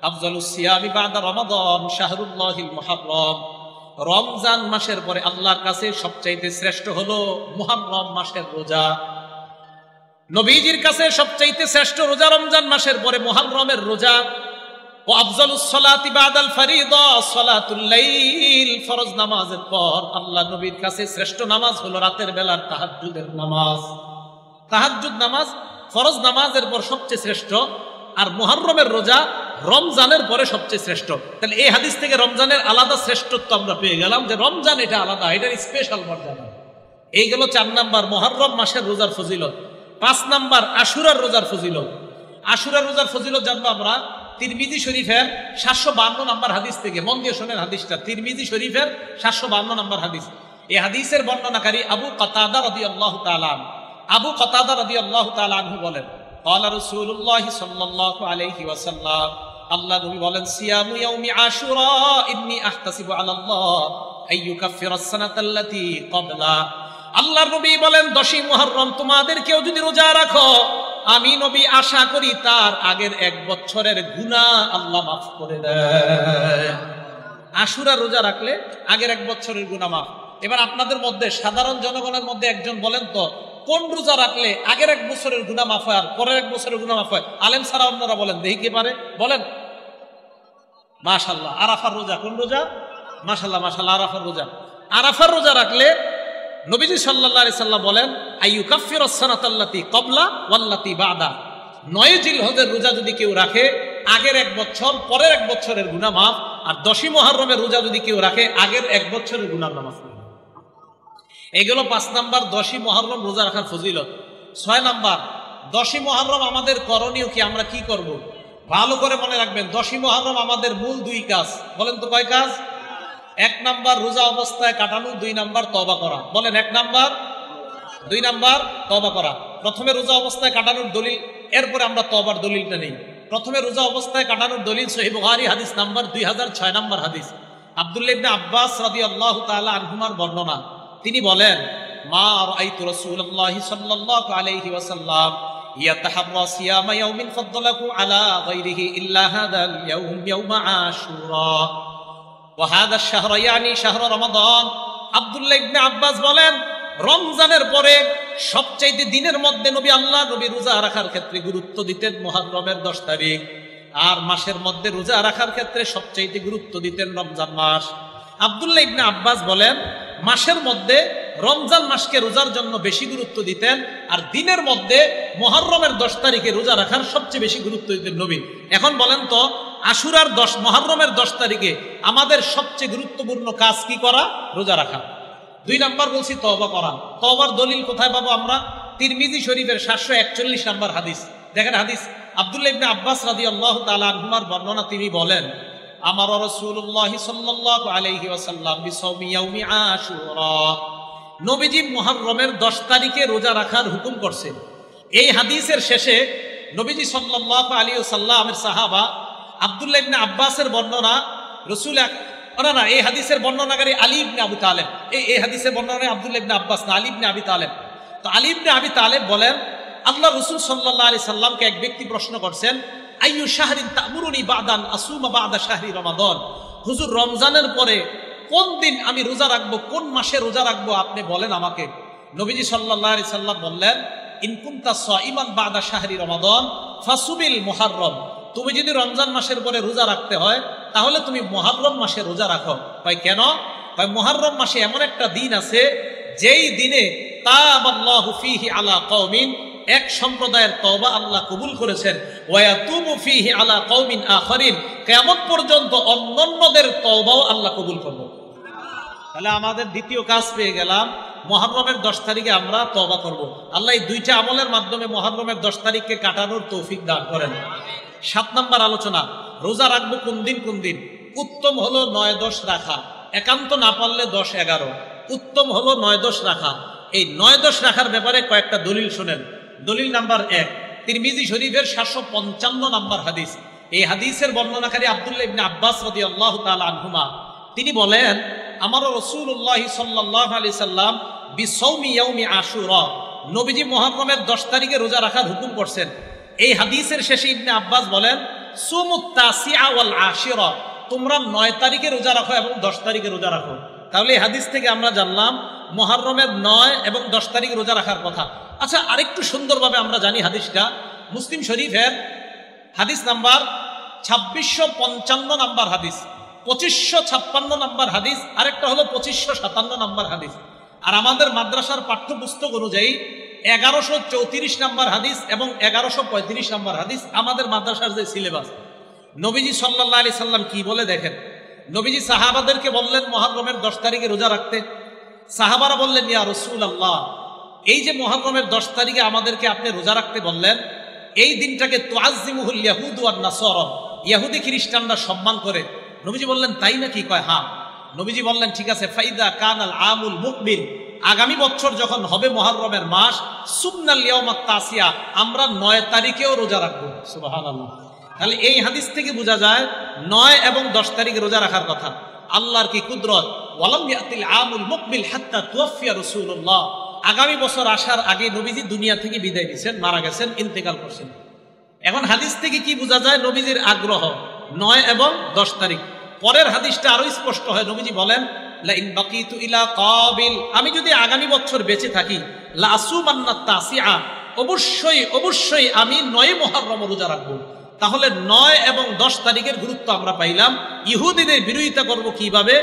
আফজালুস সিয়ামি বাদা রমাদান শাহরুল্লাহিল মুহাররম, রমজান মাসের পরে আল্লাহর কাছে সবচাইতে শ্রেষ্ঠ হলো মুহররম মাসের রোজা। নবীজির কাছে সবচাইতে শ্রেষ্ঠ রোজা রমজান মাসের পরে মুহররমের রোজা। ও আফজালুস সালাতি বাদাল ফরিদা সালাতুল লাইল, ফরজ নামাজের পর আল্লাহ নবীর কাছে শ্রেষ্ঠ নামাজ হলো রাতের বেলার তাহাজ্জুদের নামাজ। তাহাজ্জুদ নামাজ ফরজ নামাজের পর সবচেয়ে শ্রেষ্ঠ, আর মুহররমের রোজা রমজানের পরে সবচেয়ে শ্রেষ্ঠ। তাহলে এই হাদিস থেকে রমজানের আলাদা শ্রেষ্ঠত্ব আমরা পেয়ে গেলাম, যে রমজান এটা আলাদা, এটার স্পেশাল মর্যাদা। এই গেল 4 নাম্বার মুহররম মাসের রোজার ফজিলত। 5 নাম্বার আশুরার রোজার ফজিলত। আশুরার রোজার ফজিলত জানবো আমরা তিরমিজি শরীফের 752 নাম্বার হাদিস থেকে। মন দিয়ে শোনেন হাদিসটা, তিরমিজি শরীফের 752 নাম্বার হাদিস। এই হাদিসের বর্ণনাকারী আবু কাতাদা রাদিয়াল্লাহু তাআলা আনহু। আবু কাতাদা রাদিয়াল্লাহু তাআলা আনহু বলেন, ক্বালা রাসূলুল্লাহ সাল্লাল্লাহু আলাইহি ওয়াসাল্লাম, আল্লাহ নবী বলেন, সিয়ামু ইয়াউমি আশুরা ইন্নী আহতাসিবু আলাল্লাহ আইয়ুকাফিরাস সানাতাল্লাতী ক্বাবলা। আল্লাহর নবী বলেন, 10ই মুহররম তোমাদের কেউ যদি রোজা রাখো, আমি নবী আশা করি তার আগের 1 বছরের গুনাহ আল্লাহ মাফ করে দেয়। আশুরা রোজা রাখলে আগের 1 বছরের গুনাহ মাফ। এবার আপনাদের মধ্যে সাধারণ জনগণের মধ্যে একজন বলেন তো, কোন রোজা রাখলে আগের 1 বছরের গুনাহ মাফ হয় আর পরের 1 বছরের গুনাহ মাফ হয়? আলেম ছাড়া অন্যরা বলেন, দেখি কে পারে, বলেন। মাশাআল্লাহ, আরাফার রোজা। কোন রোজা? মাশাআল্লাহ মাশাআল্লাহ, আরাফার রোজা। আরাফার রোজা রাখলে নবীজি সাল্লাল্লাহু আলাইহি সাল্লাম বলেন, আইয়ুকাফিরাস সানাতাল্লাতী ক্বাবলা ওয়াল্লাতী বাদা। 9 জিলহজের রোজা যদি কেউ রাখে, আগের 1 বছর পরের 1 বছরের গুনাহ মাফ। আর 10ই মুহররমের রোজা যদি কেউ রাখে, আগের 1 বছরের গুনাহ মাফ। এগুলো 5 নাম্বার 10ই মুহররম রোজা রাখার ফজিলত। 6 নাম্বার 10ই মুহররম আমাদের করণীয় কি, আমরা কি করব? ভালো করে মনে রাখবেন, 10ই মুহররম আমাদের মূল 2 কাজ। বলেন তো কয় কাজ? 1 নাম্বার রোজা অবস্থায় কাটানো, 2 নাম্বার তওবা করা। বলেন, 1 নাম্বার 2 নাম্বার তওবা করা। প্রথমে রোজা অবস্থায় কাটানোর দলিল, এরপরে আমরা তওবার দলিলটা নেই। প্রথমে রোজা অবস্থায় কাটানোর দলিল সহিহ বুখারী হাদিস নাম্বার 2006 নাম্বার হাদিস। আব্দুল্লাহ ইবনে আব্বাস রাদিয়াল্লাহু তাআলা আনহুমার বর্ণনা, তিনি বলেন, মা রাআইতু রাসূলুল্লাহ সাল্লাল্লাহু আলাইহি ওয়াসাল্লাম ইয়াতাহাররা সিয়ামা ইয়াউমিন ফাদদালাহু আলা গায়রিহি ইল্লা হাদাল ইয়াউম ইয়াউম আশুরা ওয়া হাদা আশ-শাহর ইয়ানি শাহর রমাদান। আব্দুল্লাহ ইবনে আব্বাস বলেন, রমজানের পরে সবচাইতে দিনের মধ্যে আল্লাহ নবী রোজা রাখার ক্ষেত্রে গুরুত্ব দিতেন মুহররমের 10 তারিখ, আর মাসের মধ্যে রোজা রাখার ক্ষেত্রে সবচাইতে গুরুত্ব দিতেন রমজান মাস। আব্দুল্লাহ ইবনে আব্বাস বলেন, মাসের মধ্যে রমজান মাসকে রোজার জন্য বেশি গুরুত্ব দিতেন, আর দিনের মধ্যে মুহররমের 10 তারিখে রোজা রাখার সবচেয়ে বেশি গুরুত্ব দিতেন নবী। এখন বলেন তো, আশুরার মুহররমের 10 তারিখে আমাদের সবচেয়ে গুরুত্বপূর্ণ কাজ কি করা? রোজা রাখা। 2 নাম্বার বলছি তওবা করা। তওবার দলিল কোথায় পাবো আমরা? তিরমিজি শরীফের 741 নাম্বার হাদিস। দেখেন হাদিস, আব্দুল্লাহ ইবনে আব্বাস রাদিয়াল্লাহু তাআলা আনহুমার বর্ণনা, তিনি বলেন, আমার রাসূলুল্লাহ সাল্লাল্লাহু আলাইহি ওয়াসাল্লাম বিসাওমি ইয়াউমি আশুরা, নবীজি মুহররমের 10 তারিখে রোজা রাখার হুকুম করছেন। এই হাদিসের শেষে নবীজি সাল্লাল্লাহু আলাইহি ওয়াসাল্লামের সাহাবা আব্দুল্লাহ ইবনে আব্বাসের বর্ণনা, এই হাদিসের বর্ণনাকারী আলী ইবনে আবু তালেব। এই হাদিসের বর্ণনাকারী আব্দুল্লাহ ইবনে আব্বাস না, আলী ইবনে আবি তালেব। তো আলী ইবনে আবি তালেব বলেন, আল্লাহ রাসূল সাল্লাল্লাহু আলাইহি সাল্লামকে এক ব্যক্তি প্রশ্ন করছেন, আইয়ু শাহরিন তা'মুরুনি বা'দান আসুমা বা'দা শাহরি রমাদান, হুজুর রমজানের পরে কোন দিন আমি রোজা রাখবো, কোন মাসে রোজা রাখবো, আপনি বলেন আমাকে। নবীজি সাল্লাল্লাহু আলাইহি সাল্লাম বললেন, ইন কুনতা সাইমান বা'দা শাহরি রমাদান ফাসুবিল মুহররম, তুমি যদি রমজান মাসের পরে রোজা রাখতে হয় তাহলে তুমি মুহররম মাসে রোজা রাখো। ভাই কেন? ভাই মুহররম মাসে এমন একটা দিন আছে যেই দিনে তাবাল্লাহু ফীহি আলা কওমিন, এক সম্প্রদায়ের তওবা আল্লাহ কবুল করেছেন, ওয়া ইয়াতুবু ফীহি আলা কওমিন আখারিন, কিয়ামত পর্যন্ত অন্যান্যদের তওবাও আল্লাহ কবুল করবে। তাহলে আমাদের দ্বিতীয় কাজ পেয়ে গেলাম, মুহররমের 10 তারিখে আমরা তওবা করব। আল্লাহ এই 2টা আমলের মাধ্যমে মুহররমের 10 তারিখকে কাটানোর তৌফিক দান করেন। 7 নাম্বার আলোচনা, রোজা রাখবো কোন দিন কোন দিন। উত্তম হলো 9-10 রাখা, একান্ত না পারলে 10-11। উত্তম হলো 9-10 রাখা। এই 9-10 রাখার ব্যাপারে কয়েকটা দলিল শুনেন। দলিল নাম্বার 1, তিরমিজি শরীফের 755 নাম্বার হাদিস। এই হাদিসের বর্ণনাকারী আব্দুল্লাহ ইবনে আব্বাস রাদিয়াল্লাহু তাআলা আনহুমা, তিনি বলেন, আমার রাসূলুল্লাহ সাল্লাল্লাহু আলাইহি সাল্লাম বিসাওমি ইয়াউমি আশুরা, নবীজি মুহররমের 10 তারিখে রোজা রাখার হুকুম করছেন। এই হাদিসের শেষে ইবনে আব্বাস বলেন, সুমুত তাসিআ ওয়াল আশিরা, তোমরা 9 তারিখে রোজা রাখো এবং 10 তারিখে রোজা রাখো। তাহলে এই হাদিস থেকে আমরা জানলাম মুহররমের 9 এবং 10 তারিখে রোজা রাখার কথা। আচ্ছা, আরেকটু সুন্দরভাবে আমরা জানি হাদিসটা মুসলিম শরীফের হাদিস নাম্বার 2655 নাম্বার হাদিস, 2556 নাম্বার হাদিস, আরেকটা হলো 2557 নাম্বার হাদিস। আর আমাদের মাদ্রাসার পাঠ্যপুস্তক অনুযায়ী 1134 নাম্বার হাদিস এবং 1135 নাম্বার হাদিস আমাদের মাদ্রাসার যে সিলেবাস। নবীজি সাল্লাল্লাহু আলাইহি সাল্লাম কি বলে দেখেন, নবীজি সাহাবাদেরকে বললেন মুহররমের 10 তারিখে রোজা রাখতে। সাহাবারা বললেন, ইয়া রাসূলুল্লাহ, এই যে মুহররমের 10 তারিখে আমাদেরকে আপনি রোজা রাখতে বললেন, এই দিনটাকে তুআজ্জিমুহুল ইয়াহুদ ওয়ান নাসারা, ইহুদি খ্রিস্টানরা সম্মান করে। নবীজি বললেন, তাই নাকি? কয় হ্যাঁ। নবীজি বললেন, ঠিক আছে, ফাইদা কানাল আমুল মুকবিল, আগামী বছর যখন হবে মুহররমের মাস, সুবনাল ইয়াউমাত তাসিয়া, আমরা 9 তারিখেও রোজা রাখবো। সুবহানাল্লাহ। তাহলে এই হাদিস থেকে বোঝা যায় 9 এবং 10 তারিখে রোজা রাখার কথা। আল্লাহর কি কুদরত, ওয়ালাম ইয়াতিল আমুল মুকবিল হাত্তা তুওয়াফিয়া রাসূলুল্লাহ, আগামী বছর আসার আগে নবীজি দুনিয়া থেকে বিদায় নিয়েছেন, মারা গেছেন, ইন্তেকাল করছেন। এখন হাদিস থেকে কি বোঝা যায়? নবীজির আগ্রহ 9 এবং 10 তারিখ। পরের হাদিসটা আরো স্পষ্ট হয়, নবীজি বলেন, লা ইন বাকিতু ইলা কাবিল, আমি যদি আগামী বছর বেঁচে থাকি, লা আসুমান্নাত তাসিআ, অবশ্যই আমি 9 মুহররম রোজা রাখবো। তাহলে 9 এবং 10 তারিখের গুরুত্ব আমরা পাইলাম। ইহুদিদের বিরোধিতা করব কিভাবে?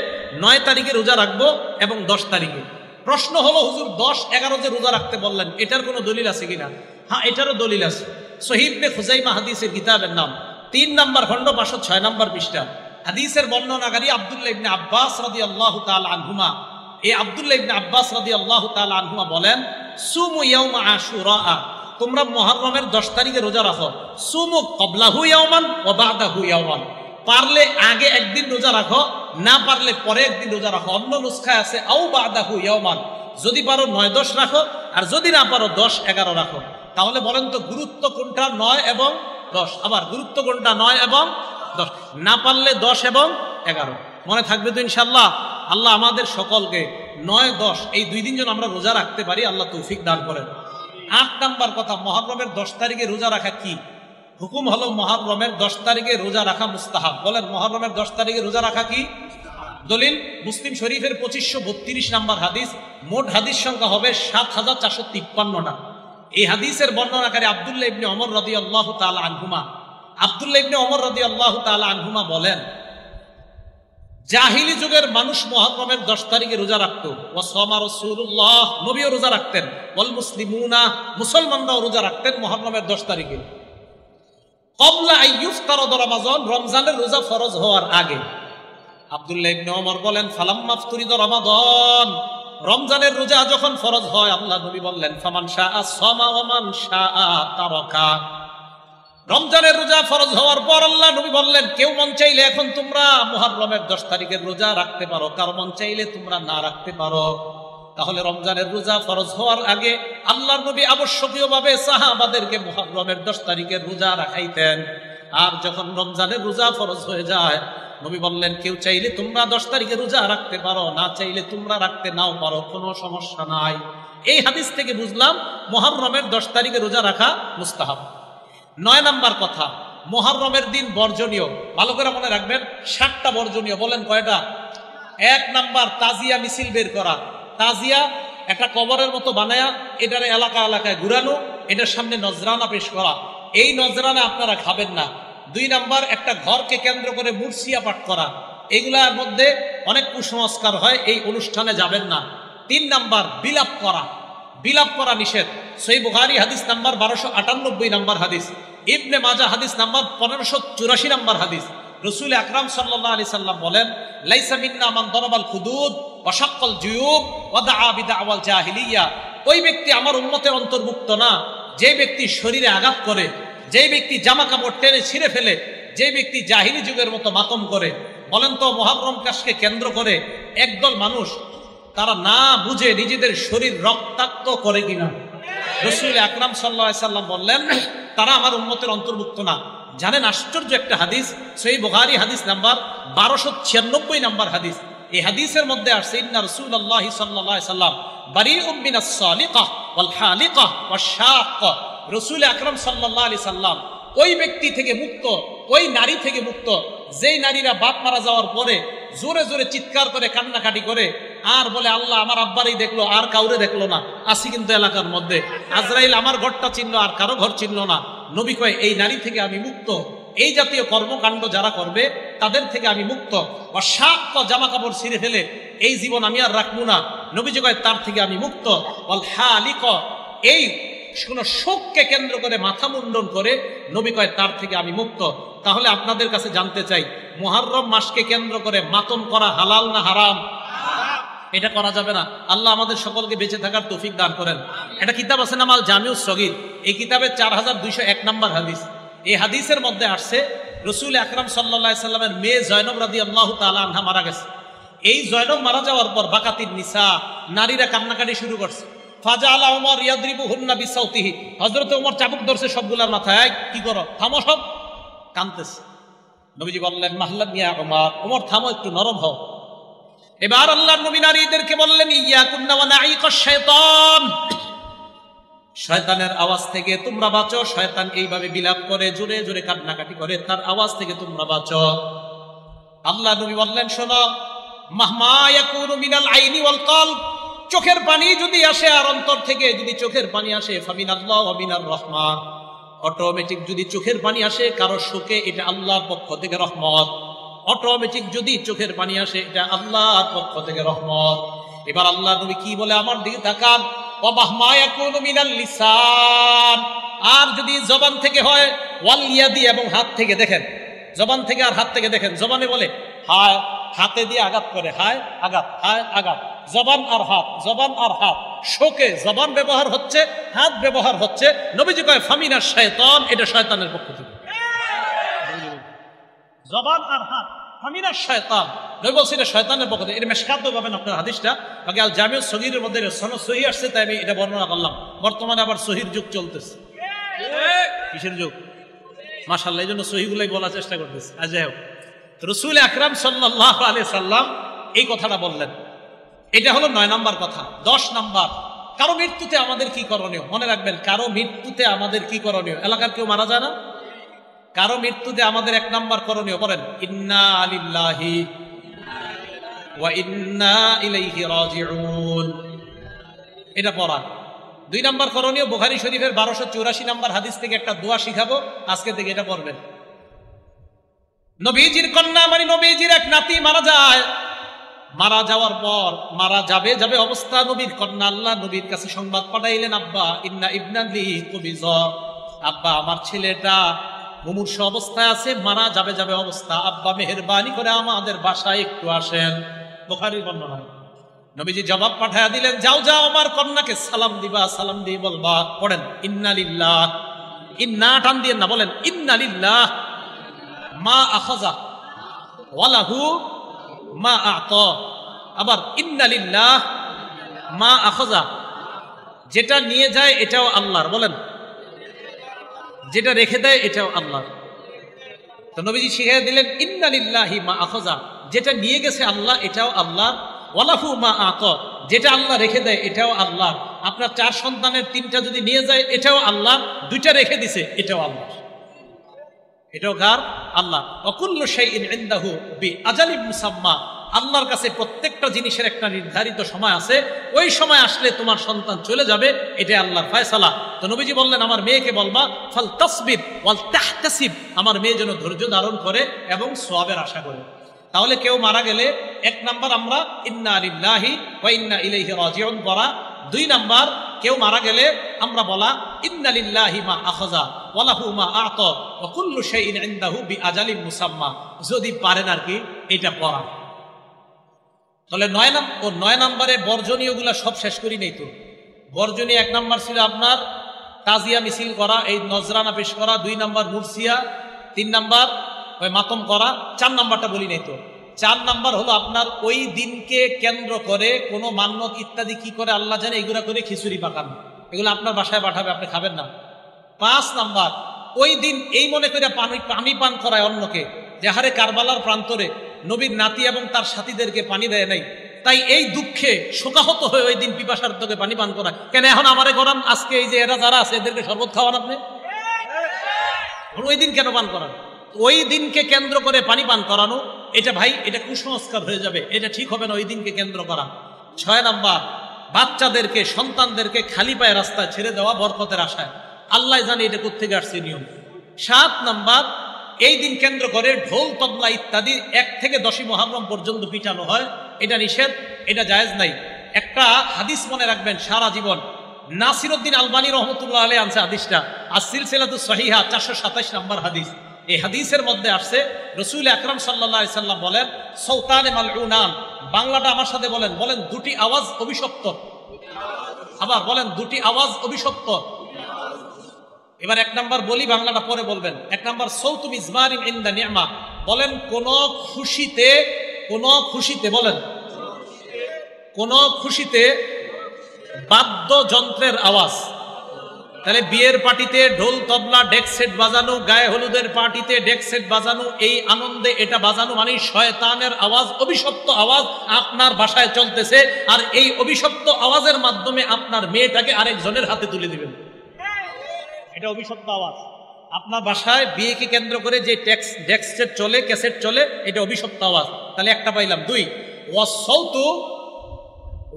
9 তারিখে রোজা রাখবো এবং 10 তারিখে। প্রশ্ন হলো, হুজুর 10, 11 যে রোজা রাখতে বললেন, এটার কোনো দলিল আছে কিনা? হ্যাঁ, এটারও দলিল আছে। সহিহ ইবনে খুজাইমা হাদিসের কিতাবের নাম 3 নম্বর খণ্ড 506 নম্বর পৃষ্ঠা। হাদিসের বর্ণনাকারী আব্দুল্লাহ ইবনে আব্বাস রাদিয়াল্লাহু তাআলা আনহুমা, এই আব্দুল্লাহ ইবনে আব্বাস রাদিয়াল্লাহু তাআলা আনহুমা বলেন, সুমু ইয়াউমা আশুরা, তোমরা মুহররমের 10 তারিখে রোজা রাখো। সুমু ক্বাবলাহু ইয়াওমান ওয়া বা'দাহু ইয়াওমান, পারলে আগে একদিন রোজা রাখো, না পারলে পরে একদিন রোজা রাখো। অন্য নুসখায় আছে আও বা'দাহু ইয়াওমান, যদি পারো 9, 10 রাখো, আর যদি না পারো 10, 11 রাখো। তাহলে বলেন তো গুরুত্ব কোনটা? 9 এবং 10। আবার গুরুত্ব কোনটা? 9 এবং 10। না পারলে 10 এবং 11। মনে থাকবে তো ইনশাআল্লাহ? আল্লাহ আমাদের সকলকে 9, 10 এই 2 দিন যেন আমরা রোজা রাখতে পারি, আল্লাহ তৌফিক দান করেন। 8 নাম্বার কথা, মুহররমের 10 তারিখে রোজা রাখা কি? হুকুম হলো মুহররমের 10 তারিখে রোজা রাখা মুস্তাহাব। বলেন, মুহররমের 10 তারিখে রোজা রাখা কি? দলিল মুসলিম শরীফের 2532 নাম্বার হাদিস। মোট হাদিস সংখ্যা হবে 7453টা। এই হাদিসের বর্ণনাকারী আব্দুল্লাহ ইবনে ওমর রাদিয়াল্লাহু তাআলা আনহুমা, আব্দুল্লাহ ইবনে ওমর রাদিয়াল্লাহু তাআলা আনহুমা বলেন, জাহিলি যুগের মানুষ মুহররমের 10 তারিখে রোজা রাখতো। ওয়া সামা রাসূলুল্লাহ, নবীও রোজা রাখতেন। ওয়াল মুসলিমুনা, মুসলমানরাও রোজা রাখতেন মুহররমের 10 তারিখে। ক্বাবলা আইয়ুফতারাদ রমাজান, রমজানের রোজা ফরজ হওয়ার আগে। আব্দুল্লাহ ইবনে ওমর বলেন, ফালাম্মা ফতুরিদ রমাদান, রমজানের রোজা যখন ফরজ হয়, আল্লাহ নবী বললেন, ফামান শাআ সামা ওয়া মান শাআ তারাকা। রমজানের রোজা ফরজ হওয়ার পর আল্লাহ নবী বললেন, কেউ মন চাইলে এখন তোমরা মুহররমের 10 তারিখের রোজা রাখতে পারো, কার মন চাইলে তোমরা না রাখতে পারো। তাহলে রমজানের রোজা ফরজ হওয়ার আগে আল্লাহর নবী আবশ্যকীয়ভাবে সাহাবাদেরকে মুহররমের 10 তারিখের রোজা রাখাইতেন। আর যখন রমজানের রোজা ফরজ হয়ে যায়, নবী বললেন, কেউ চাইলে তোমরা 10 তারিখে রোজা রাখতে পারো, না চাইলে তোমরা রাখতে নাও পারো, কোনো সমস্যা নাই। এই হাদিস থেকে বুঝলাম মুহররমের 10 তারিখে রোজা রাখা মুস্তাহাব। 9 নাম্বার কথা, মুহররমের দিন বর্জনীয়। ভালো করে মনে রাখবেন, 7টা বর্জনীয়। বলেন কয়টা? 1 নাম্বার, তাজিয়া মিছিল বের করা। তাজিয়া একটা কবরের মতো বানায়া এটার এলাকায় ঘুরানো, এটার সামনে নজরানা পেশ করা। এই নজরানা আপনারা খাবেন না। 2 নাম্বার, একটা ঘরকে কেন্দ্র করে মুরসিয়া পাঠ করা। এগুলার মধ্যে অনেক কুসংস্কার হয়, এই অনুষ্ঠানে যাবেন না। 3 নাম্বার, বিলাপ করা। বিলাপ করা নিষেধ। সহিহ বুখারী হাদিস নাম্বার 1298 নাম্বার হাদিস, ইবনে মাজাহ হাদিস নাম্বার 1584 নাম্বার হাদিস। রাসূল আকরাম সাল্লাল্লাহু আলাইহি সাল্লাম বলেন, লাইসা মিন্না মান দারাবাল খুদুদ ওয়া শাক্কাল জুয়ুব ওয়া দাআ বিদাওয়াল জাহিলিয়া। ওই ব্যক্তি আমার উম্মতের অন্তর্ভুক্ত না যে ব্যক্তি শরীরে আঘাত করে, যে ব্যক্তি জামা কাপড় টেনে ছিঁড়ে ফেলে, যে ব্যক্তি জাহিলি যুগের মতো মাতম করে। বলেন তো, মুহররম মাসকে কেন্দ্র করে একদল মানুষ তারা না বুঝে নিজেদের শরীর রক্তাক্ত করে কিনা? রাসূল আকরাম সাল্লাল্লাহু আলাইহি সাল্লাম বললেন, তারা আমার উম্মতের অন্তর্ভুক্ত না। জানেন আশ্চর্য একটা হাদিস, সহিহ বুখারী হাদিস নাম্বার 1296 নাম্বার হাদিস। এই হাদিসের মধ্যে আসছে, ইন্না রাসূলুল্লাহ সাল্লাল্লাহু আলাইহি সাল্লাম বারিউম মিনাস সালিকাহ ওয়াল হালিকাহ ওয়াশ শাক্কা। রাসূল আকরাম সাল্লাল্লাহু আলাইহি সাল্লাম ওই ব্যক্তি থেকে মুক্ত, ওই নারী থেকে মুক্ত যেই নারীরা বাপ মারা যাওয়ার পরে জোরে জোরে চিৎকার করে কান্নাকাটি করে আর বলে আল্লাহ আমার আব্বারই দেখলো আর কাউরে দেখলো না, আসি কিন্তু এলাকার মধ্যে আজরাইল আমার ঘরটা চিনল আর কারো ঘর চিনল না। নবী কয় এই নারী থেকে আমি মুক্ত, এই জাতীয় কর্মকাণ্ড যারা করবে তাদের থেকে আমি মুক্ত। অসাক্ষ জামা কাপড় ছিঁড়ে ফেলে এই জীবন আমি আর রাখবো না, নবীজি কয় তার থেকে আমি মুক্ত। এই কোন শোককে কেন্দ্র করে মাথা মুন্ডন করে নবী কয় তার থেকে আমি মুক্ত। তাহলে আপনাদের কাছে জানতে চাই, মুহররম মাসকে কেন্দ্র করে মাতম করা হালাল না হারাম? এটা করা যাবে না। আল্লাহ আমাদের সকলকে বেঁচে থাকার তৌফিক দান করেন। একটা কিতাব আছে নাম আল জামিউস সগীর, এই কিতাবে 4201 নম্বর হাদিস। এই হাদিসের মধ্যে আসছে রাসূল আকরাম সাল্লাল্লাহু আলাইহি সাল্লামের মেয়ে জয়নব রাদিয়াল্লাহু তাআলা আনহা মারা গেছে। এই জয়নব মারা যাওয়ার পর বাকাতিন নিসা, নারীরা কান্নাকাটি শুরু করছে। ফাজাআলা উমর ইয়াদরিবুহুন্না বিসাউতিহি, হযরত ওমর চাবুক ধরছে সবগুলার মাথায়, কি করো, থামো, সব কাঁদতেছে। নবীজি বললেন মাহলান ইয়া উমর, ওমর থামো, একটু নরম হও। এবার আল্লাহর নবী নারীদেরকে বললেন ইয়াকুন্না ওয়া নাঈকাশ শাইতান, শয়তানের আওয়াজ থেকে তোমরা বাঁচো। শয়তান এইভাবে বিলাপ করে, জোরে জোরে কান্নাকাটি করে, তার আওয়াজ থেকে তোমরা বাঁচো। আল্লাহ নবী বললেন শোনো, মাহমা ইয়াকুনু মিনাল আইনি ওয়াল কলব, চোখের পানি যদি আসে আর অন্তর থেকে যদি চোখের পানি আসে, ফামিনাল্লাহ ওয়া মিনার রহমান, অটোমেটিক যদি চোখের পানি আসে কারো শোকে, এটা আল্লাহর পক্ষ থেকে রহমত। অটোমেটিক যদি চোখের পানি আসে, এটা আল্লাহর পক্ষ থেকে রহমত। এবার আল্লাহ নবী কি বলে, আমার দিকে তাকান, ওয়া মাহমা ইয়াকুনু মিনাল লিসান, আর যদি জবান থেকে হয়, ওয়াল ইয়াদি, এবং হাত থেকে। দেখেন জবান থেকে আর হাত থেকে দেখেন, জবানে বলে হায়, হাতে দিয়ে আঘাত করে, হায় আঘাত, হায় আঘাত, জবান আর হাত, জবান আর হাত, শোকে জবান ব্যবহার হচ্ছে, হাত ব্যবহার হচ্ছে। নবীজি কয় ফামিনাশ শাইতান, এটা শয়তানের পক্ষ থেকে। জবান আর হাত ফামিনাশ শাইতান, নবী বলছেন এটা শয়তানের পক্ষ থেকে। এটা মেশকাতে পাবেন আপনার হাদিসটা, বাকি আল জামিউস সগীরের মধ্যে সনদ সহিহ আসছে, তাই আমি এটা বর্ণনা করলাম। বর্তমানে আবার সহির যুগ চলতেছে। কিসের যুগ? মাশাআল্লাহ, এই জন্য সহিগুলাই বলার চেষ্টা করতেছে। আজ যাই হোক, রাসূল আকরাম সাল্লাল্লাহু আলাইহি সাল্লাম এই কথাটা বললেন। এটা হলো 9 নম্বর কথা। 10 নম্বর, কারো মৃত্যুতে আমাদের কি করণীয়? মনে রাখবেন, কারো মৃত্যুতে আমাদের কি করণীয়? এলাকার কেউ মারা যায় না, কারো মৃত্যুতে আমাদের 1 নম্বর করণীয়, বলেন ইন্না লিল্লাহি ওয়া ইন্না ইলাইহি রাজিউন, এটা পড়া। 2 নম্বর করণীয়, বুখারী শরীফের 1284 নম্বর হাদিস থেকে একটা দোয়া শিখাবো, আজকে থেকে এটা পড়বেন। নবীজির কন্যা মানে নবীজির এক নাতি মারা যায়, মারা যাওয়ার পর মারা যাবে অবস্থা নবীর কন্যা আল্লাহ নবীর কাছে সংবাদ পাঠাইলেন, আব্বা ইন্না ইবনালি কুবিজ, আব্বা আমার ছেলেটা মুমূর্ষ অবস্থায় আছে, মারা যাবে অবস্থা, আব্বা মেহেরবানি করে আমাদের বাসায় একটু আসেন। বুখারীর বর্ণনা। নবীজি জবাব পাঠায়া দিলেন, যাও আমার কন্যাকে সালাম দিবা, সালাম দিয়ে বলবা, পড়েন ইন্না লিল্লাহ, ইন্না টান দিয়ে না, বলেন ইন্না লিল্লাহ মা আখাযা ওয়া লাহু মা আ'তা, আবার ইন্না লিল্লাহ মা আখাযা, যেটা নিয়ে যায় এটাও আল্লাহর, বলেন যেটা রেখে দেয় এটাও আল্লাহর। তো নবীজি শিখিয়ে দিলেন ইন্না লিল্লাহি মা আখাযা, যেটা নিয়ে গেছে আল্লাহ এটাও আল্লাহ, ওয়া লাহু মা আ'তা, যেটা আল্লাহ রেখে দেয় এটাও আল্লাহ। আপনার 4 সন্তানের 3টা যদি নিয়ে যায় এটাও আল্লাহ, 2টা রেখে দিছে এটাও আল্লাহ, এটাও কার? আল্লাহ। অকুল্লু শাইইন ইনদাহু বিআজালিন মুসাম্মা, আল্লাহর কাছে প্রত্যেকটা জিনিসের একটা নির্ধারিত সময় আছে, ওই সময় আসলে তোমার সন্তান চলে যাবে, এটা আল্লাহর ফয়সালা। তো নবীজি বললেন আমার মেয়েকে বলবা ফাল তাসবির ওয়াল তাহতাসিব, আমার মেয়ে যেন ধৈর্য ধারণ করে এবং সওয়াবের আশা করে। তাহলে কেউ মারা গেলে 1 নাম্বার আমরা ইন্না লিল্লাহি ওয়া ইন্না ইলাইহি রাজিউন পড়া। 2 নাম্বার, কেউ মারা গেলে আমরা বলা ইন্না লিল্লাহি মা আখাযা ওয়া লাহু মা আ'তা ওয়া কুল্লু শাইইন ইনদাহু বিআজালিন মুসাম্মা, যদি পারেন আর কি এটা পড়া। তাহলে 9 নম্বরে বর্জনীয়গুলা সব শেষ করি নেই তো। বর্জনীয় 1 নাম্বার ছিল আপনার তাজিয়া মিছিল করা, এই নজরানা পেশ করা। 2 নাম্বার মুরসিয়া। 3 নাম্বার ওই মাতম করা। 4 নাম্বারটা বলি নাই তো। 4 নাম্বার হলো আপনার ওই দিনকে কেন্দ্র করে কোনো মান্যত ইত্যাদি কি করে আল্লাহ জানে, এগুলা করে খিচুড়ি পাকান, এগুলো আপনার বাসায় পাঠাবে, আপনি খাবেন না। 5 নাম্বার, ওই দিন এই মনে করে পানি পান করায় অন্যকে, যে হারে কারবালার প্রান্তরে নবীর নাতি এবং তার সাথীদেরকে পানি দেয় নাই, তাই এই দুঃখে শোকাহত হয়ে ওই দিন পিপাসার্থকে পানি পান করা। কেন এখন আমারে করান, আজকে এই যে এরা যারা আছে এদেরকে শরবত খাওয়ান আপনি? ওই দিন কেন পান করান? ওই দিনকে কেন্দ্র করে পানি পান করানো, এটা ভাই এটা কুসংস্কার হয়ে যাবে, এটা ঠিক হবে না ওই দিনকে কেন্দ্র করা। 6 নাম্বার, বাচ্চাদেরকে সন্তানদেরকে খালি পায়ে রাস্তায় ছেড়ে দেওয়া বরকতের আশায়, আল্লাহ জানে এটা কোত্থেকে আসছে নিয়ম। 7 নাম্বার, এই দিন কেন্দ্র করে ঢোল তবলা ইত্যাদি 1 থেকে 10ই মুহররম পর্যন্ত পিটানো হয়, এটা নিষেধ, এটা জায়েজ নাই। একটা হাদিস মনে রাখবেন সারা জীবন, নাসিরউদ্দিন আলবানী রহমতুল্লাহ আলাইহি আনছে হাদিসটা, আর সিলসিলাতুস সহিহা 427 নম্বর হাদিস। এই হাদিসের মধ্যে আসছে রাসূল আকরাম সাল্লাল্লাহু আলাইহি সাল্লাম বলেন, সৌতানে মালউনান, বাংলাটা আমার সাথে বলেন, বলেন দুটি আওয়াজ অভিশপ্ত। আবার বলেন দুটি আওয়াজ অভিশপ্ত। এবার 1 নাম্বার বলি, বাংলাটা পরে বলবেন। 1 নাম্বার, সৌতু মিজমারিন ইনদা নি'মা, বলেন কোন খুশিতে বলেন কোন খুশিতে বাদ্যযন্ত্রের আওয়াজ। তাহলে বিয়ের পার্টিতে ঢোল তবলা ডেক সেট বাজানো, গায়ে হলুদের পার্টিতে ডেক সেট বাজানো, এই আনন্দে এটা বাজানো মানে শয়তানের আওয়াজ, অভিশপ্ত আওয়াজ আপনার বাসায় চলতেছে, আর এই অভিশপ্ত আওয়াজের মাধ্যমে আপনার মেয়েটাকে আরেকজনের হাতে তুলে দিবেন, এটা অভিশপ্ত আওয়াজ। আপনার বাসায় বিয়েকে কেন্দ্র করে যে ডেক সেট চলে, ক্যাসেট চলে, এটা অভিশপ্ত আওয়াজ। তাহলে একটা পাইলাম। 2, ওয়াসসাউতু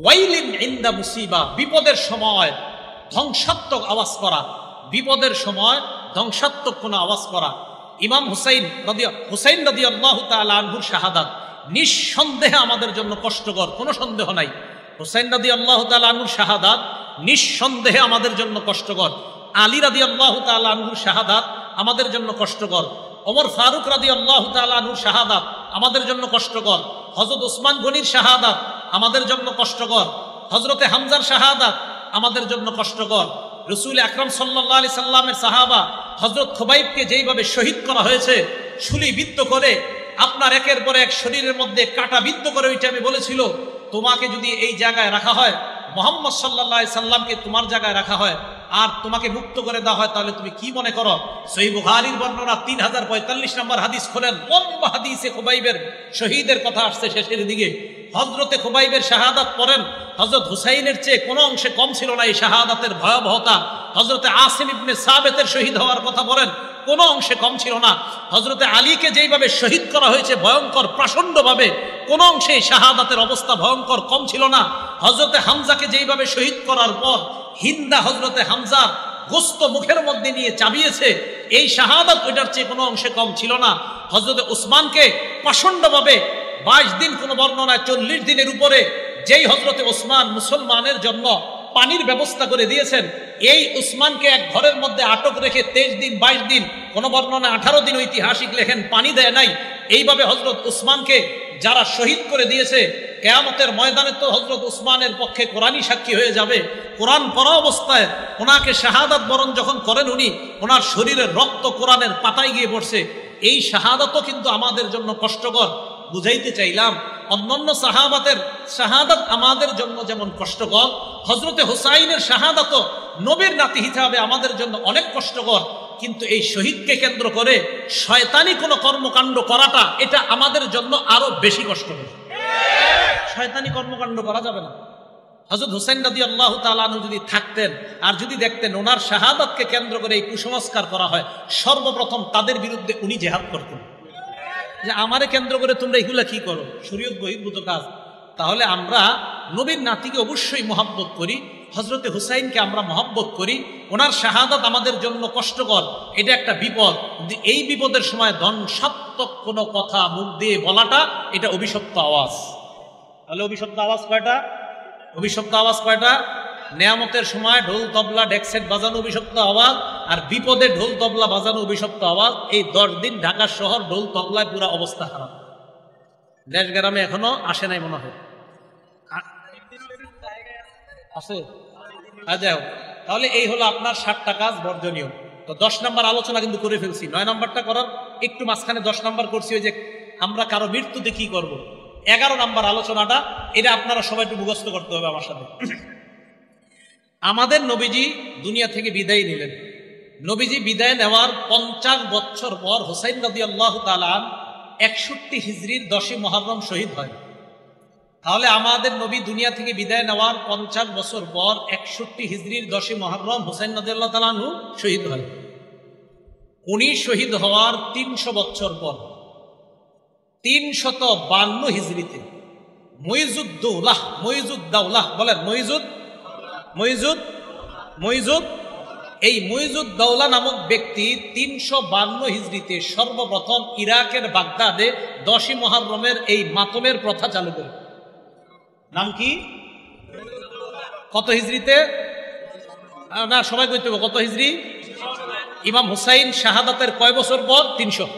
ওয়াইলিন ইনদা মুসিবা, বিপদের সময় ধ্বংসাত্মক আওয়াজ করা, বিপদের সময় ধ্বংসাত্মক কোন আওয়াজ করা। ইমাম হুসাইন রাদিয়াল্লাহু তাআলা আনহুর শাহাদাত নিঃসন্দেহে আমাদের জন্য কষ্টকর, কোনো সন্দেহ নাই। হুসাইন রাদিয়াল্লাহু তাআলা আনহুর শাহাদাত নিঃসন্দেহে আমাদের জন্য কষ্টকর। আলী রাদিয়াল্লাহু তাআলা আনহুর শাহাদাত আমাদের জন্য কষ্টকর। ওমর ফারুক রাদিয়াল্লাহু তাআলা আনহুর শাহাদাত আমাদের জন্য কষ্টকর। হযরত ওসমান গনির শাহাদাত আমাদের জন্য কষ্টকর। হযরতে হামজার শাহাদাত আমাদের জন্য কষ্টকর। রাসূল আকরাম সাল্লাল্লাহু আলাইহি সাল্লামের সাহাবা হযরত খুবাইবকে যেইভাবে শহীদ করা হয়েছে, ছুরিবিদ্ধ করে, আপনার একের পর এক শরীরের মধ্যে কাটা বিদ্ধ করে, ওইটা আমি বলেছিল, তোমাকে যদি এই জায়গায় রাখা হয়, মুহাম্মদ সাল্লাল্লাহু আলাইহি সাল্লামকে তোমার জায়গায় রাখা হয়, আর তোমাকে মুক্ত করে দেওয়া হয়, তাহলে তুমি কি মনে করো? সহিহ বুখারীর বর্ণনা 3045 নম্বর হাদিস খোলেন, লম্বা হাদিসে খুবাইবের শহীদের কথা আসছে শেষের দিকে। হযরতে খুবাইবের শাহাদাত পড়েন, হযরত হুসাইনের চেয়ে কোনো অংশে কম ছিল না এই শাহাদাতের ভয়াবহতা। হযরতে আসিম ইবনে সাবেতের শহীদ হওয়ার কথা বলেন, কোনো অংশে কম ছিল না। হযরতে আলীকে যেইভাবে শহীদ করা হয়েছে ভয়ঙ্কর প্রচণ্ডভাবে, কোনো অংশে শাহাদাতের অবস্থা ভয়ঙ্কর কম ছিল না। হযরতে হামজাকে যেইভাবে শহীদ করার পর হিন্দা হযরতে হামজার গোস্ত মুখের মধ্যে নিয়ে চাবিয়েছে, এই শাহাদাত ওইটার চেয়ে কোনো অংশে কম ছিল না। হযরতে উসমানকে প্রচণ্ডভাবে 22 দিন, কোন বর্ণনায় 40 দিনের উপরে, যেই হযরতে উসমান মুসলমানের জন্য পানির ব্যবস্থা করে দিয়েছেন, এই উসমানকে এক ঘরের মধ্যে আটক রেখে 23 দিন 22 দিন, কোন বর্ণনায় 18 দিন ঐতিহাসিক লেখেন, পানি দেয় নাই। এইভাবে হযরত উসমানকে যারা শহীদ করে দিয়েছে, কিয়ামতের ময়দানে তো হযরত উসমানের পক্ষে কোরআনই সাক্ষী হয়ে যাবে। কোরআন পড়া অবস্থায় ওনাকে শাহাদাত বরণ যখন করেন উনি, ওনার শরীরের রক্ত কোরআনের পাতায় গিয়ে পড়ছে। এই শাহাদাতও কিন্তু আমাদের জন্য কষ্টকর। বুঝাইতে চাইলাম, অন্যান্য সাহাবাতের শাহাদাত আমাদের জন্য যেমন কষ্টকর, হযরতে হুসাইনের শাহাদাতও নবীর নাতি হিসাবে আমাদের জন্য অনেক কষ্টকর। কিন্তু এই শহীদকে কেন্দ্র করে শয়তানি কোনো কর্মকাণ্ড করাটা, এটা আমাদের জন্য আরো বেশি কষ্টকর। শয়তানি কর্মকাণ্ড করা যাবে না। হযরত হুসাইন রাদিয়াল্লাহু তাআলা আনহু যদি থাকতেন আর যদি দেখতেন ওনার শাহাদাতকে কেন্দ্র করে এই কুসংস্কার করা হয়, সর্বপ্রথম তাদের বিরুদ্ধে উনি জিহাদ করতেন, যে আমারে কেন্দ্র করে তোমরা এগুলা কি করো, শরীয়ত বহির্ভূত কাজ। তাহলে আমরা নবীর নাতিকে অবশ্যই মহব্বত করি, হযরতে হুসাইনকে আমরা মহব্বত করি। ওনার শাহাদাত আমাদের জন্য কষ্টকর, এটা একটা বিপদ। এই বিপদের সময় ধ্বংসাত্মক কোনো কথা মুখ দিয়ে বলাটা, এটা অভিশপ্ত আওয়াজ। তাহলে অভিশপ্ত আওয়াজ কয়টা? অভিশপ্ত আওয়াজ কয়টা? নেয়ামতের সময় ঢোল তবলা ডেকসেট বাজানো অভিশপ্ত আওয়াজ, আর বিপদে ঢোল তবলা বাজানো অভিশপ্ত আওয়াজ। এই 10 দিন ঢাকা শহর ঢোল তবলায় পুরো অবস্থা খারাপ। দেশ গ্রামে এখনো আসে নাই মনে হয়, আছে। যাই হোক, তাহলে এই হলো আপনার 7টা কাজ বর্জনীয়। তো 10 নম্বর আলোচনা কিন্তু করে ফেলছি। 9 নম্বরটা করার একটু মাঝখানে 10 নম্বর করছি, ওই যে আমরা কারো মৃত্যুতে কি করব। 11 নম্বর আলোচনাটা, এটা আপনারা সবাই একটু মুখস্থ করতে হবে আমার সাথে। আমাদের নবীজি দুনিয়া থেকে বিদায় নিলেন। নবীজি বিদায় নেওয়ার 50 বছর পর হুসাইন রাদিয়াল্লাহু তাআলা 61 হিজরির 10ই মুহররম শহীদ হয়। তাহলে আমাদের নবী দুনিয়া থেকে বিদায় নেওয়ার 50 বছর পর 61 হিজরির 10ই মুহররম হুসাইন রাদিয়াল্লাহু তাআলা আনহু শহীদ হয়। উনি শহীদ হওয়ার ৩০০ বছর পর ৩৫২ হিজরিতে মুইজুদ্দৌলাহ বলেন মুইজুদ্দৌলা নামক ব্যক্তি ৩৫২ হিজরিতে সর্বপ্রথম ইরাকের বাগদাদে ১০ই মুহররমের এই মাতমের প্রথা চালু করে। নাম কি? কত হিজরিতে? না, সবাই কইতে হবে কত হিজরি? ইমাম হুসাইন শাহাদাতের কয় বছর পর? ৩০০।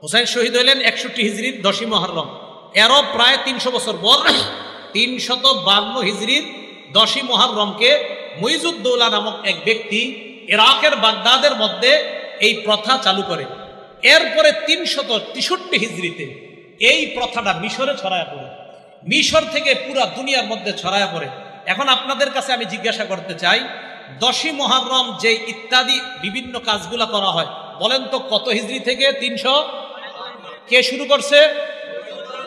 হুসাইন শহীদ হইলেন ৬১ হিজরির ১০ই মুহররম, এরও প্রায় ৩০০ বছর পর ৩৫২ হিজরির ১০ই মুহররমকে মুইজুদ্দৌলা নামক এক ব্যক্তি ইরাকের বাগদাদের মধ্যে এই প্রথা চালু করে। এরপরে ৩৬৩ হিজরিতে এই প্রথাটা মিশরে ছড়ায় পড়ে, মিশর থেকে পুরা দুনিয়ার মধ্যে ছড়ায় পড়ে। এখন আপনাদের কাছে আমি জিজ্ঞাসা করতে চাই, ১০ই মুহররম যে ইত্যাদি বিভিন্ন কাজগুলা করা হয়, বলেন তো কত হিজরি থেকে? ৩০০। কে শুরু করছে?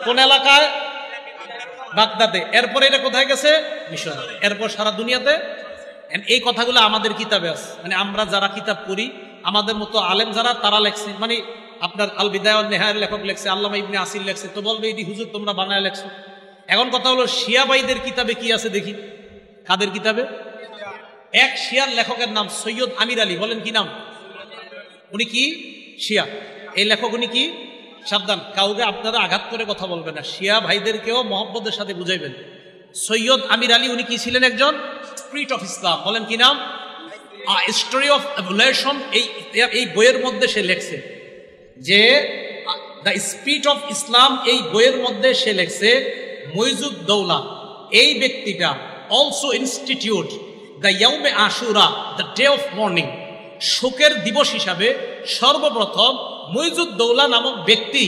কোন এলাকায়? বাগদাদে। এরপরে এটা কোথায় গেছে? মিশর। এরপর সারা দুনিয়াতে। এই কথাগুলো আমাদের কিতাবে আছে, মানে আমরা যারা কিতাব পড়ি, আমাদের মতো আলেম যারা, তারা লেখছে। মানে আপনার আল বিদায়া ওয়ান নিহায়ার লেখক লেখছে, আল্লামা ইবনে আসির লেখছে, তো বলবে এটি হুজুর তোমরা বানায় লেখছো। এখন কথা হলো শিয়া ভাইদের কিতাবে কি আছে দেখি। কাদের কিতাবে? এক শিয়ার লেখকের নাম সৈয়দ আমির আলী। বলেন কি নাম? উনি কি শিয়া? এই লেখক উনি কি? সাবধান, কাউকে আপনারা আঘাত করে কথা বলবেন না, শিয়া ভাইদেরকেও মহব্বতের সাথে বুঝাইবেন। সৈয়দ আমির আলী উনি কি ছিলেন? একজন স্পিরিট অফ ইসলাম। বলেন কি নাম? Story of evolution. এই বইয়ের মধ্যে সে লেখছে যে দ্য স্পিরিট অফ ইসলাম, এই বইয়ের মধ্যে সে লেখছে মুইজুদ্দৌলা এই ব্যক্তিটা অলসো ইনস্টিটিউট দ্য ইয়াউমে আশুরা, দ্য ডে অফ মর্নিং, শোকের দিবস হিসাবে সর্বপ্রথম মুইজুদ্দৌলা নামক ব্যক্তি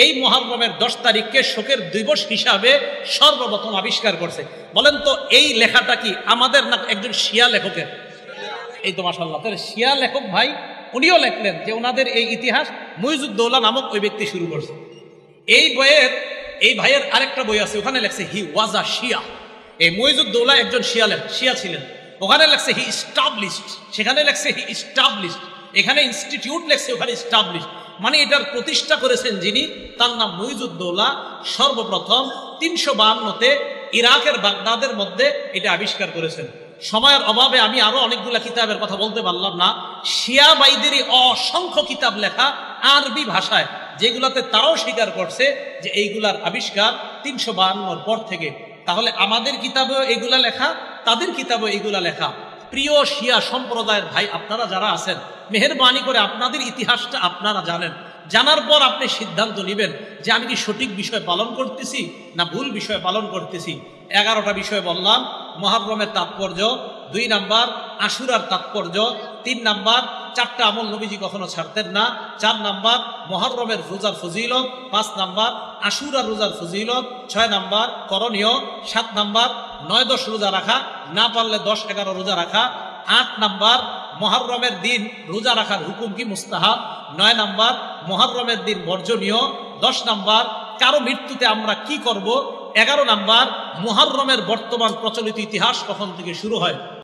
এই মুহররমের ১০ তারিখকে শোকের দিবস হিসাবে সর্বপ্রথম আবিষ্কার করছে। বলেন তো এই লেখাটা কি আমাদের না একজন শিয়া লেখকের? এই তো মাশাআল্লাহ, তাহলে শিয়া লেখক ভাই উনিও লেখলেন যে ওনাদের এই ইতিহাস মুইজুদ্দৌলা নামক ওই ব্যক্তি শুরু করছে। এই বইয়ের, এই ভাইয়ের আরেকটা বই আছে, ওখানে লেখছে হি ওয়াজ আ শিয়া। এই মুইজুদ্দৌলা একজন শিয়া ছিলেন। ওখানে লেখছে হি ইস্টাবলিশড, সেখানে লেখছে হি ইস্টাবলিশড, এখানে ইনস্টিটিউট লেখছে, ওখানে ইস্টাবলিশড। মানে এটার প্রতিষ্ঠা করেছেন যিনি, তার নাম মুইজুদ্দৌলা। সর্বপ্রথম ৩৫২তে ইরাকের বাগদাদের মধ্যে এটা আবিষ্কার করেছেন। সময়ের অভাবে আমি আরো অনেকগুলা কিতাবের কথা বলতে পারলাম না। শিয়া বাইদেরই অসংখ্য কিতাব লেখা আরবি ভাষায়, যেগুলাতে তারাও স্বীকার করছে যে এইগুলার আবিষ্কার ৩৫২ পর থেকে। তাহলে আমাদের কিতাবেও এগুলা লেখা, তাদের কিতাবেও এগুলা লেখা। প্রিয় শিয়া সম্প্রদায়ের ভাই আপনারা যারা আছেন, মেহেরবানি করে আপনাদের ইতিহাসটা আপনারা জানেন। জানার পর আপনি সিদ্ধান্ত নেবেন যে আমি কি সঠিক বিষয় পালন করতেছি না ভুল বিষয় পালন করতেছি। 11টা বিষয় বললাম। মুহররমের তাৎপর্য, 2 নাম্বার আশুরার তাৎপর্য, 3 নাম্বার 4টা আমল নবীজি কখনো ছাড়তেন না, 4 নাম্বার মুহররমের রোজার ফজিলত, 5 নাম্বার আশুরার রোজার ফজিলত, 6 নাম্বার করণীয়, 7 নাম্বার 9-10 রোজা রাখা, না পারলে 10-11 রোজা রাখা, 8 নাম্বার মুহররমের দিন রোজা রাখার হুকুম কি মুস্তাহাব, 9 নাম্বার মুহররমের দিন বর্জনীয়, 10 নাম্বার কারো মৃত্যুতে আমরা কি করব, 11 নাম্বার মুহররমের বর্তমান প্রচলিত ইতিহাস কখন থেকে শুরু হয়।